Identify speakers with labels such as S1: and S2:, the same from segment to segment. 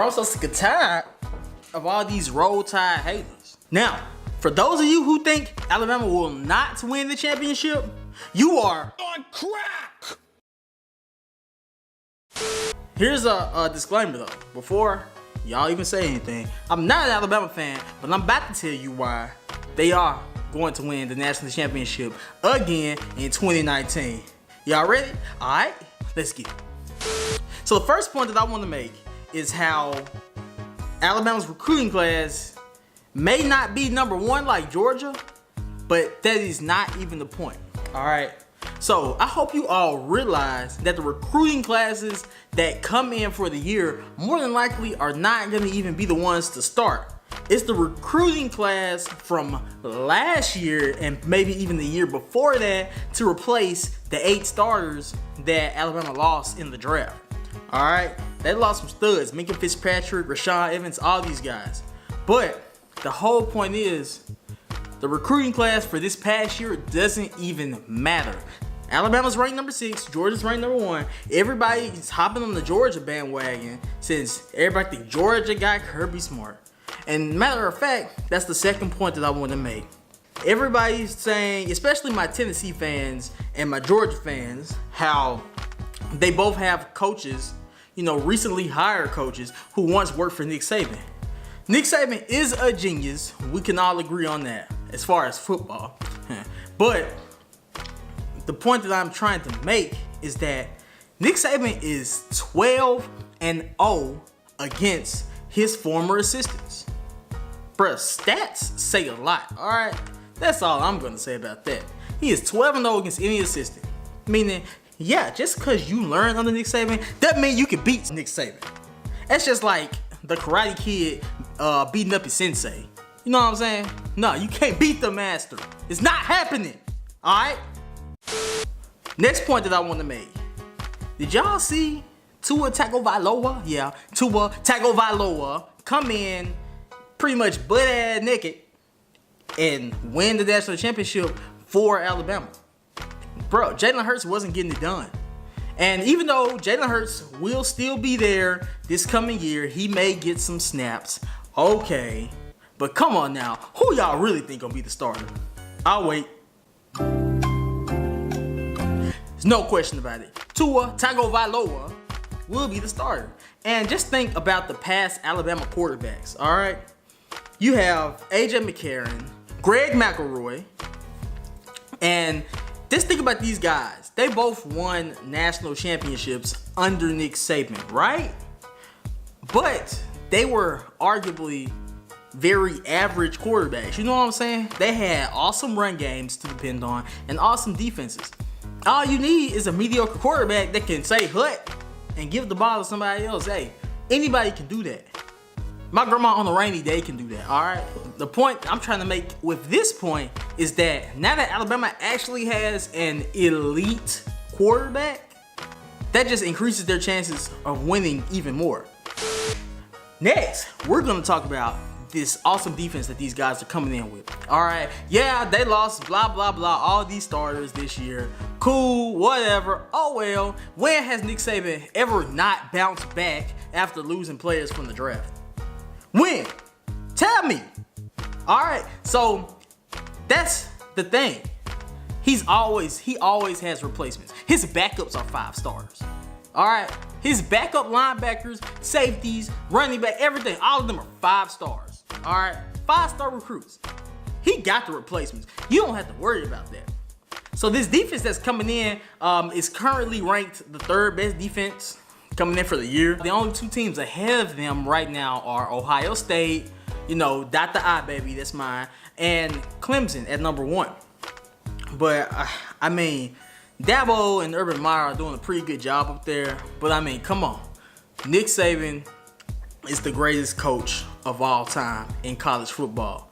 S1: bro. I'm so sick and tired of all these Roll Tide haters. Now, for those of you who think Alabama will not win the championship, you are on crack. Here's a disclaimer though, before y'all even say anything. I'm not an Alabama fan, but I'm about to tell you why they are going to win the national championship again in 2019. Y'all ready? All right, let's get it. So the first point that I want to make is how Alabama's recruiting class may not be #1 like Georgia, but that is not even the point. All right. So I hope you all realize that the recruiting classes that come in for the year more than likely are not going to even be the ones to start. It's the recruiting class from last year and maybe even the year before that to replace the 8 starters that Alabama lost in the draft. All right, they lost some studs, Minkah Fitzpatrick, Rashaan Evans, all these guys. But the whole point is the recruiting class for this past year doesn't even matter. Alabama's ranked #6, Georgia's ranked #1. Everybody's hopping on the Georgia bandwagon since everybody think Georgia got Kirby Smart. And matter of fact, that's the second point that I want to make. Everybody's saying, especially my Tennessee fans and my Georgia fans, how they both have coaches, recently hired coaches who once worked for Nick Saban. Nick Saban is a genius. We can all agree on that as far as football. But the point that I'm trying to make is that Nick Saban is 12-0 against his former assistants. Bruh, stats say a lot, all right? That's all I'm gonna say about that. He is 12-0 against any assistant. Meaning, yeah, just because you learn under Nick Saban, that means you can beat Nick Saban. That's just like the Karate Kid beating up his sensei. You know what I'm saying? No, you can't beat the master. It's not happening, all right? Next point that I want to make. Did y'all see Tua Tagovailoa? Yeah, Tua Tagovailoa come in pretty much butt-ass naked and win the national championship for Alabama. Bro, Jalen Hurts wasn't getting it done. And even though Jalen Hurts will still be there this coming year, he may get some snaps. Okay, but come on now, who y'all really think gonna be the starter? I'll wait. There's no question about it. Tua Tagovailoa will be the starter. And just think about the past Alabama quarterbacks, all right? You have A.J. McCarron, Greg McElroy, and just think about these guys. They both won national championships under Nick Saban, right? But they were arguably very average quarterbacks. You know what I'm saying? They had awesome run games to depend on and awesome defenses. All you need is a mediocre quarterback that can say hut and give the ball to somebody else. Hey, anybody can do that. My grandma on a rainy day can do that, all right? The point I'm trying to make with this point is that now that Alabama actually has an elite quarterback, that just increases their chances of winning even more. Next, we're gonna talk about this awesome defense that these guys are coming in with. All right, yeah, they lost blah, blah, blah, all these starters this year. Cool, whatever, oh well. When has Nick Saban ever not bounced back after losing players from the draft? When? Tell me. All right, so that's the thing. He always has replacements. His backups are 5 starters. All right, his backup linebackers, safeties, running back, everything, all of them are 5 stars. All right, 5-star recruits. He got the replacements. You don't have to worry about that. So this defense that's coming in is currently ranked the 3rd best defense coming in for the year. The only 2 teams ahead of them right now are Ohio State, dot the I baby, that's mine, and Clemson at #1. But I mean, Dabo and Urban Meyer are doing a pretty good job up there. But I mean, come on, Nick Saban is the greatest coach of all time in college football.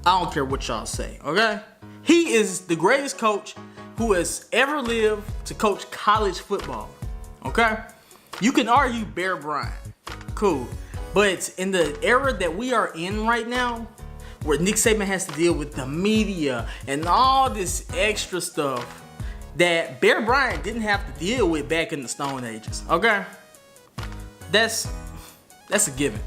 S1: I don't care what y'all say, okay? He is the greatest coach who has ever lived to coach college football, okay? You can argue Bear Bryant, cool. But in the era that we are in right now, where Nick Saban has to deal with the media and all this extra stuff that Bear Bryant didn't have to deal with back in the Stone Ages, okay? That's That's a given.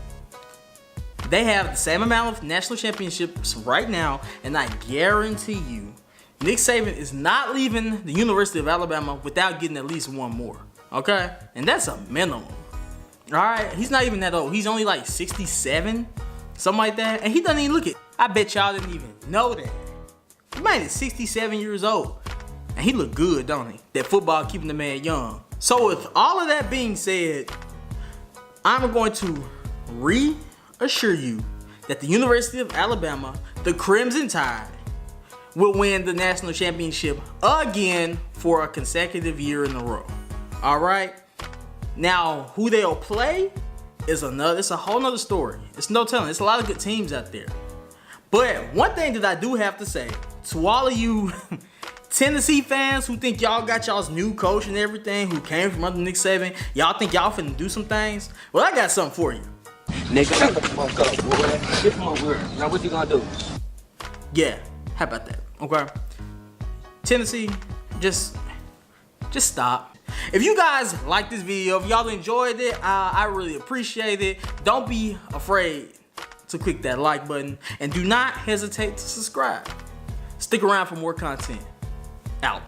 S1: They have the same amount of national championships right now, and I guarantee you, Nick Saban is not leaving the University of Alabama without getting at least one more. Okay? And that's a minimum. Alright? He's not even that old. He's only like 67, something like that. And he doesn't even look it. I bet y'all didn't even know that. He might be 67 years old. And he look good, don't he? That football keeping the man young. So with all of that being said, I'm going to reassure you that the University of Alabama, the Crimson Tide, will win the national championship again for a consecutive year in a row. Alright? Now, who they'll play is it's a whole nother story. It's no telling. It's a lot of good teams out there. But one thing that I do have to say to all of you Tennessee fans who think y'all got y'all's new coach and everything, who came from under Nick Saban, y'all think y'all finna do some things? Well, I got something for you.
S2: Nigga, shut the fuck up, boy. Shit from over here. Now what you gonna do?
S1: Yeah, how about that? Okay. Tennessee, just stop. If you guys like this video, if y'all enjoyed it, I really appreciate it. Don't be afraid to click that like button, and do not hesitate to subscribe. Stick around for more content. Out.